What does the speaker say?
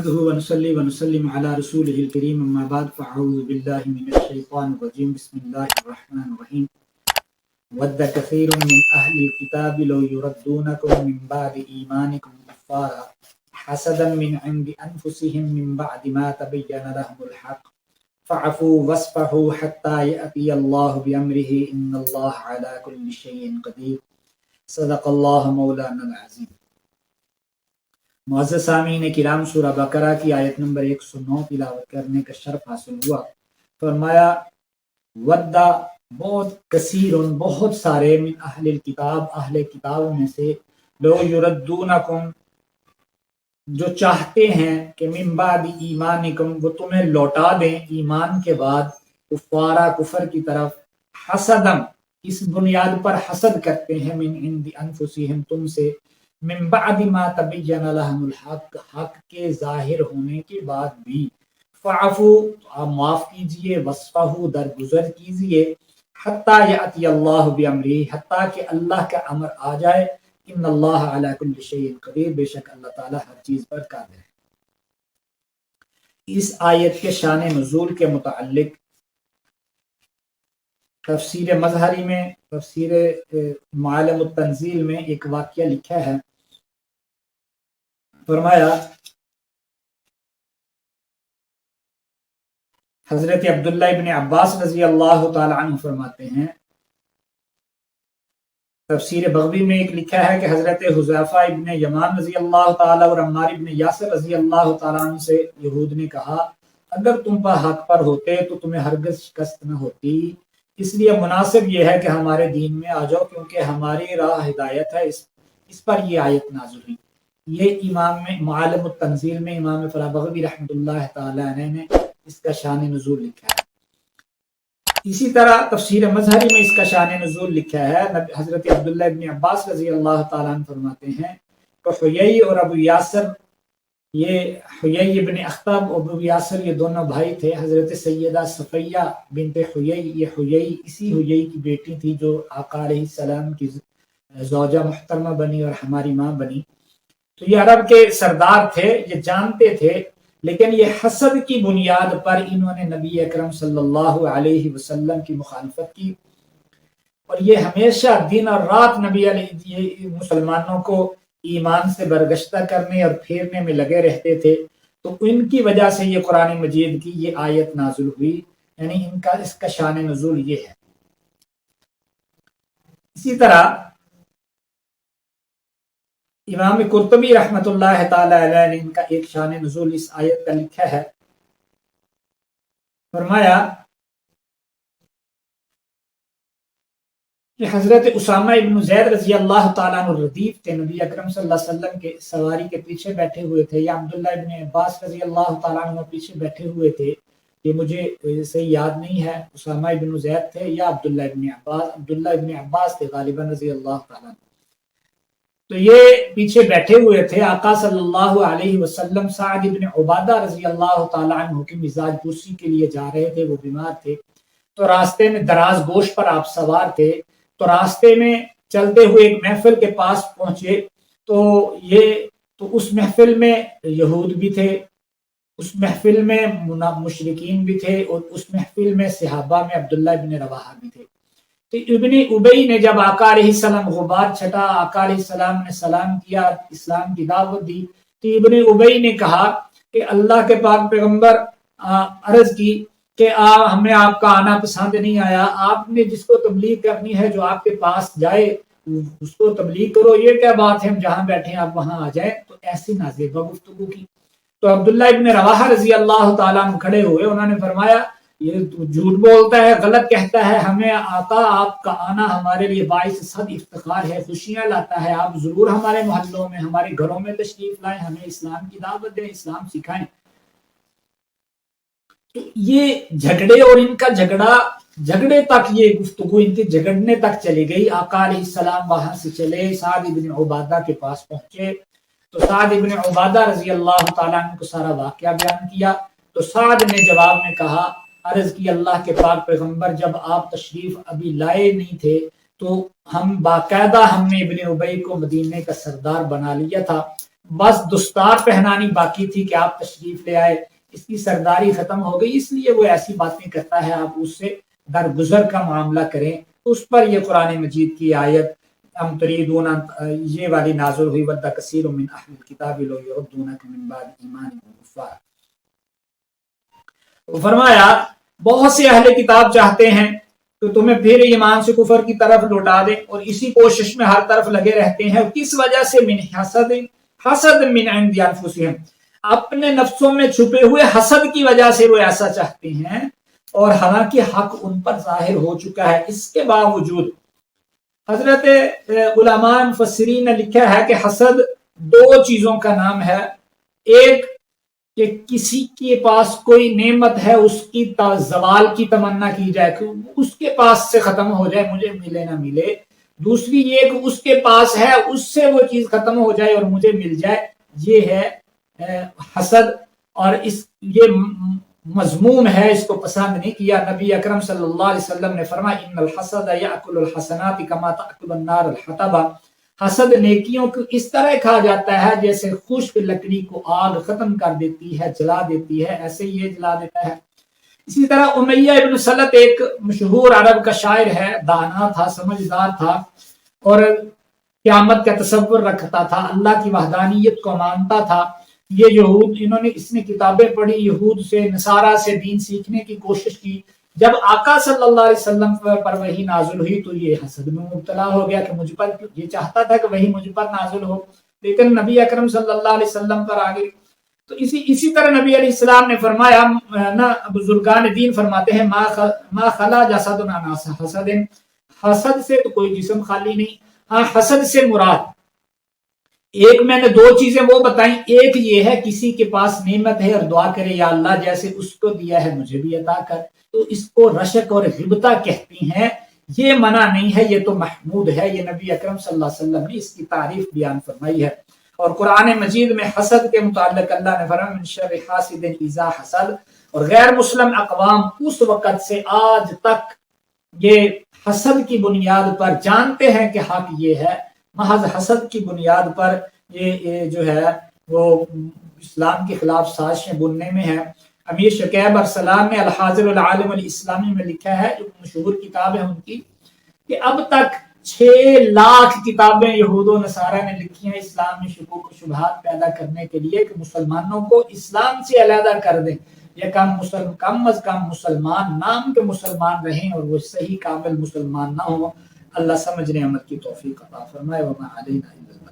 نحمده ونصلي ونسلم على رسوله الكريم اما بعد فاعوذ بالله من الشيطان الرجيم بسم الله الرحمن الرحيم ود كثير من اهل الكتاب لو يردونكم من بعد ايمانكم كفارا حسدا من عند انفسهم من بعد ما تبين لهم الحق فاعفوا واصفحوا حتى ياتي الله بامره ان الله على كل شيء قدير صدق الله مولانا العظيم۔ معزز سامعین کرام، سورہ بقرہ کی آیت نمبر 109 تلاوت کرنے کا شرف حاصل ہوا۔ فرمایا ودا بہت کثیر، بہت سارے من اہل الکتاب، اہل کتاب میں سے، لو یردونکم جو چاہتے ہیں کہ من بعد ایمانکم وہ تمہیں لوٹا دیں ایمان کے بعد، کفارا کفر کی طرف، حسدم اس بنیاد پر حسد کرتے ہیں، من عند انفسہم تم سے، من بعد ما تبین لهم الحق حق کے ظاہر ہونے کے بعد بھی، فعفو آپ معاف کیجئے، وصفحو درگزر کیجئے، حتی یأتی اللہ بامرہ حتیٰ کہ اللہ کا امر آ جائے، ان اللہ علی کل شیء قدیر بے شک اللہ تعالی ہر چیز پر قادر ہے۔ اس آیت کے شان نزول کے متعلق تفسیر مظہری میں، تفسیر معالم التنزیل میں ایک واقعہ لکھا ہے۔ فرمایا حضرت عبداللہ ابن عباس رضی اللہ تعالی عنہ فرماتے ہیں، تفسیر بغوی میں ایک لکھا ہے کہ حضرت حذیفہ ابن یمان رضی اللہ تعالی اور عمار ابن یاسر رضی اللہ تعالی عنہ سے یہود نے کہا، اگر تم پر حق پر ہوتے تو تمہیں ہرگز شکست نہ ہوتی، اس لیے مناسب یہ ہے کہ ہمارے دین میں آ جاؤ، کیونکہ ہماری راہ ہدایت ہے۔ اس پر یہ آیت نازل ہوئی۔ یہ امام میں معالم التنزیل میں امام فرابغوی رحمۃ اللہ تعالی علیہ نے اس کا شان نزول لکھا ہے۔ اسی طرح تفسیر مظہری میں اس کا شان نزول لکھا ہے۔ حضرت عبداللہ ابن عباس رضی اللہ تعالیٰ عنہ فرماتے ہیں کہ حیی اور ابو یاسر، یہ حیی ابن اخطب اور ابو یاسر یہ دونوں بھائی تھے۔ حضرت سیدہ صفیہ بنت حیی، یہ حیی اسی حیی کی بیٹی تھی جو آقا علیہ السلام کی زوجہ محترمہ بنی اور ہماری ماں بنی۔ تو یہ عرب کے سردار تھے، یہ جانتے تھے، لیکن یہ حسد کی بنیاد پر انہوں نے نبی اکرم صلی اللہ علیہ وسلم کی مخالفت کی، اور یہ ہمیشہ دن اور رات نبی علیہ مسلمانوں کو ایمان سے برگشتہ کرنے اور پھیرنے میں لگے رہتے تھے۔ تو ان کی وجہ سے یہ قرآن مجید کی یہ آیت نازل ہوئی، یعنی اس کا شان نزول یہ ہے۔ اسی طرح امام قرطبی رحمۃ اللہ تعالی علیہ نے ان کا ایک شان نزول اس آیت کا لکھا ہے۔ فرمایا کہ حضرت اسامہ ابن زید رضی اللہ تعالیٰ عنہ ردیف تھے، نبی اکرم صلی اللہ علیہ وسلم کے سواری کے پیچھے بیٹھے ہوئے تھے، یا عبداللہ ابن عباس رضی اللہ تعالیٰ عنہ پیچھے بیٹھے ہوئے تھے، یہ مجھے صحیح یاد نہیں ہے، اسامہ ابن زید تھے یا عبداللہ ابن عباس تھے غالباً رضی اللہ تعالیٰ عنہ۔ تو یہ پیچھے بیٹھے ہوئے تھے، آقا صلی اللہ علیہ وسلم سعد ابن عبادہ رضی اللہ تعالیٰ عنہ کی مزاج پرسی کے لیے جا رہے تھے، وہ بیمار تھے۔ تو راستے میں دراز گوش پر آپ سوار تھے، تو راستے میں چلتے ہوئے ایک محفل کے پاس پہنچے، تو اس محفل میں یہود بھی تھے، اس محفل میں مشرکین بھی تھے، اور اس محفل میں صحابہ میں عبداللہ ابن رواحہ بھی تھے۔ تو ابن ابی نے جب آقا علیہ السلام غبار چھٹا، آقا علیہ السلام نے سلام کیا، اسلام کی دعوت دی، تو ابن ابی نے کہا کہ اللہ کے پاک پیغمبر عرض کی کہ ہمیں آپ کا آنا پسند نہیں آیا، آپ نے جس کو تبلیغ کرنی ہے جو آپ کے پاس جائے اس کو تبلیغ کرو، یہ کیا بات ہے ہم جہاں بیٹھے ہیں آپ وہاں آ جائیں۔ تو ایسی نازیبہ گفتگو کی۔ تو عبداللہ ابن رواحہ رضی اللہ تعالیٰ عنہ کھڑے ہوئے، انہوں نے فرمایا یہ جھوٹ بولتا ہے، غلط کہتا ہے، ہمیں آقا آپ کا آنا ہمارے لیے باعث صد افتخار ہے، خوشیاں لاتا ہے، آپ ضرور ہمارے محلوں میں ہمارے گھروں میں تشریف لائیں، ہمیں اسلام کی دعوت دیں، اسلام سکھائیں۔ تو یہ جھگڑے اور ان کا جھگڑے تک، یہ گفتگو ان کے جھگڑنے تک چلی گئی۔ آقا علیہ السلام وہاں سے چلے، سعد ابن عبادہ کے پاس پہنچے، تو سعد ابن عبادہ رضی اللہ تعالیٰ عنہ کو سارا واقعہ بیان کیا۔ تو سعد نے جواب میں کہا، عرض کی اللہ کے پاک پیغمبر جب آپ تشریف ابھی لائے نہیں تھے تو ہم باقاعدہ ہم نے ابن ابی کو مدینے کا سردار بنا لیا تھا، بس دستار پہنانی باقی تھی کہ آپ تشریف لے آئے، اس کی سرداری ختم ہو گئی، اس لیے وہ ایسی باتیں کرتا ہے، آپ اس سے درگزر کا معاملہ کریں۔ اس پر یہ قرآن مجید کی آیت ام تریدون یہ والی نازل ہوئی، ود کثیر من اہل الکتاب لو یردونک من بعد ایمانکم کفار۔ فرمایا بہت سے اہل کتاب چاہتے ہیں تو تمہیں پھر ایمان سے کفر کی طرف لوٹا دیں، اور اسی کوشش میں ہر طرف لگے رہتے ہیں۔ کس وجہ سے؟ من حسد من عند انفسہم، اپنے نفسوں میں چھپے ہوئے حسد کی وجہ سے وہ ایسا چاہتے ہیں، اور حالانکہ حق ان پر ظاہر ہو چکا ہے۔ اس کے باوجود حضرت علماء مفسرین نے لکھا ہے کہ حسد دو چیزوں کا نام ہے۔ ایک کہ کسی کے پاس کوئی نعمت ہے، اس کی زوال کی تمنا کی جائے کہ اس کے پاس سے ختم ہو جائے، مجھے ملے نہ ملے۔ دوسری یہ کہ اس کے پاس ہے، اس سے وہ چیز ختم ہو جائے اور مجھے مل جائے، یہ ہے حسد۔ اور یہ مذموم ہے، اس کو پسند نہیں کیا۔ نبی اکرم صلی اللہ علیہ وسلم نے فرمایا ان الحسد یاکل الحسنات کما تاکل النار الحطب، حسد نیکیوں کو اس طرح کھا جاتا ہے جیسے خشک لکڑی کو آگ ختم کر دیتی ہے، جلا دیتی ہے، ایسے یہ جلا دیتا ہے۔ اسی طرح امیہ ابن سلط ایک مشہور عرب کا شاعر ہے، دانا تھا، سمجھدار تھا، اور قیامت کا تصور رکھتا تھا، اللہ کی وحدانیت کو مانتا تھا۔ یہ یہود اس نے کتابیں پڑھی، یہود سے نصارہ سے دین سیکھنے کی کوشش کی۔ جب آقا صلی اللہ علیہ وسلم پر وحی نازل ہوئی تو یہ حسد میں مبتلا ہو گیا کہ مجھ پر، یہ چاہتا تھا کہ وحی مجھ پر نازل ہو، لیکن نبی اکرم صلی اللہ علیہ وسلم پر آ گئی۔ تو اسی طرح نبی علیہ السلام نے فرمایا نا، بزرگان دین فرماتے ہیں ما خلا جسد ناس حسد، حسد سے تو کوئی جسم خالی نہیں۔ ہاں، حسد سے مراد ایک میں نے دو چیزیں وہ بتائیں، ایک یہ ہے کسی کے پاس نعمت ہے اور دعا کرے یا اللہ جیسے اس کو دیا ہے مجھے بھی عطا کر، تو اس کو رشک اور غبطہ کہتی ہیں، یہ منع نہیں ہے، یہ تو محمود ہے۔ یہ نبی اکرم صلی اللہ علیہ وسلم نے اس کی تعریف بیان فرمائی ہے۔ اور قرآن مجید میں حسد کے متعلق اللہ نے فرمایا من شر حاسد اذا حسد، اور غیر مسلم اقوام اس وقت سے آج تک یہ حسد کی بنیاد پر جانتے ہیں کہ حق یہ ہے، محض حسد کی بنیاد پر یہ جو ہے وہ اسلام کے خلاف سازشیں بننے میں ہے۔ امیر شکیب ارسلان نے الحاضر العالم الاسلامی میں لکھا ہے، جو مشہور کتاب ہے ان کی، کہ اب تک 6 لاکھ کتابیں یہود و نصارہ نے لکھی ہیں اسلام میں شکوک و شبہات پیدا کرنے کے لیے کہ مسلمانوں کو اسلام سے علیحدہ کر دیں، یا کم از کم مسلمان نام کے مسلمان رہیں اور وہ صحیح کامل مسلمان نہ ہوں۔ اللہ سمجھنے عمل کی توفیق عطا فرمائے۔ وما علینا الا